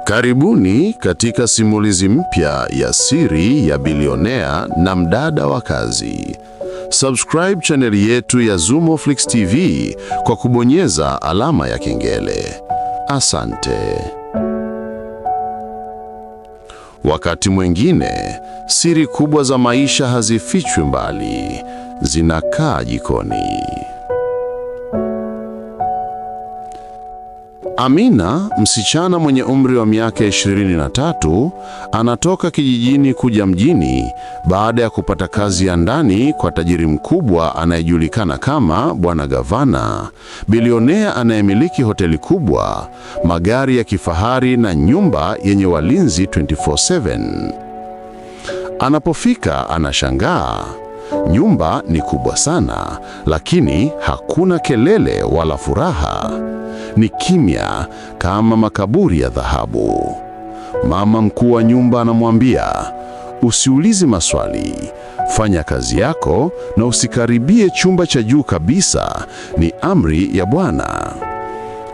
Karibuni katika simulizi mpya ya siri ya bilionea na mdada wa kazi. Subscribe chaneli yetu ya Zumoflix TV kwa kubonyeza alama ya kengele. Asante. Wakati mwingine, siri kubwa za maisha hazifichwi mbali, zinakaa jikoni. Amina, msichana mwenye umri wa miaka 23, anatoka kijijini kuja mjini baada ya kupata kazi ya ndani kwa tajiri mkubwa anayejulikana kama Bwana Gavana, bilionea anayemiliki hoteli kubwa, magari ya kifahari na nyumba yenye walinzi 24/7. Anapofika anashangaa. Nyumba ni kubwa sana, lakini hakuna kelele wala furaha. Ni kimya kama makaburi ya dhahabu. Mama mkuu wa nyumba anamwambia, usiulize maswali, fanya kazi yako na usikaribie chumba cha juu kabisa, ni amri ya Bwana.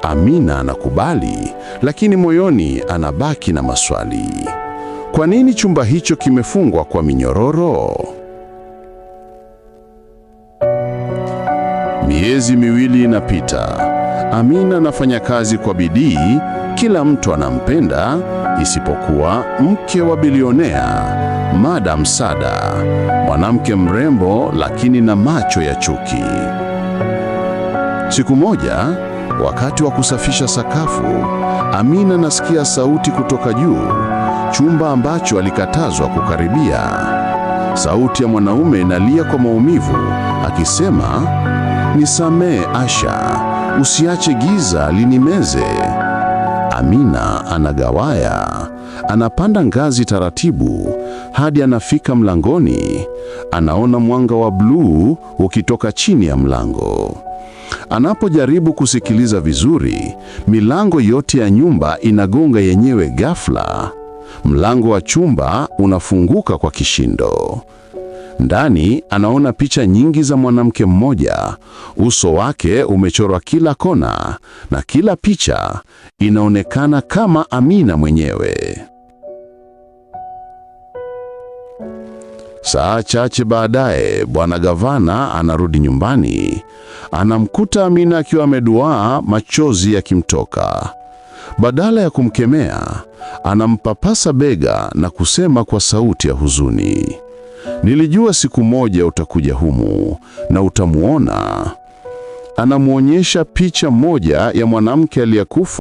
Amina anakubali, lakini moyoni anabaki na maswali. Kwa nini chumba hicho kimefungwa kwa minyororo? Miezi miwili inapita. Amina anafanya kazi kwa bidii, kila mtu anampenda, isipokuwa mke wa bilionea, Madam Sada, mwanamke mrembo lakini na macho ya chuki. Siku moja, wakati wa kusafisha sakafu, Amina anasikia sauti kutoka juu, chumba ambacho alikatazwa kukaribia. Sauti ya mwanaume inalia kwa maumivu, akisema, nisamee Asha, usiache giza linimeze. Amina anagawaya, anapanda ngazi taratibu hadi anafika mlangoni. Anaona mwanga wa bluu ukitoka chini ya mlango. Anapojaribu kusikiliza vizuri, milango yote ya nyumba inagonga yenyewe ghafla. Mlango wa chumba unafunguka kwa kishindo. Ndani anaona picha nyingi za mwanamke mmoja. Uso wake umechorwa kila kona na kila picha inaonekana kama Amina mwenyewe. Saa chache baadaye, Bwana Gavana anarudi nyumbani. Anamkuta Amina akiwa ameduaa, machozi yakimtoka. Badala ya kumkemea, anampapasa bega na kusema kwa sauti ya huzuni, nilijua siku moja utakuja humu na utamuona. Anamwonyesha picha moja ya mwanamke aliyekufa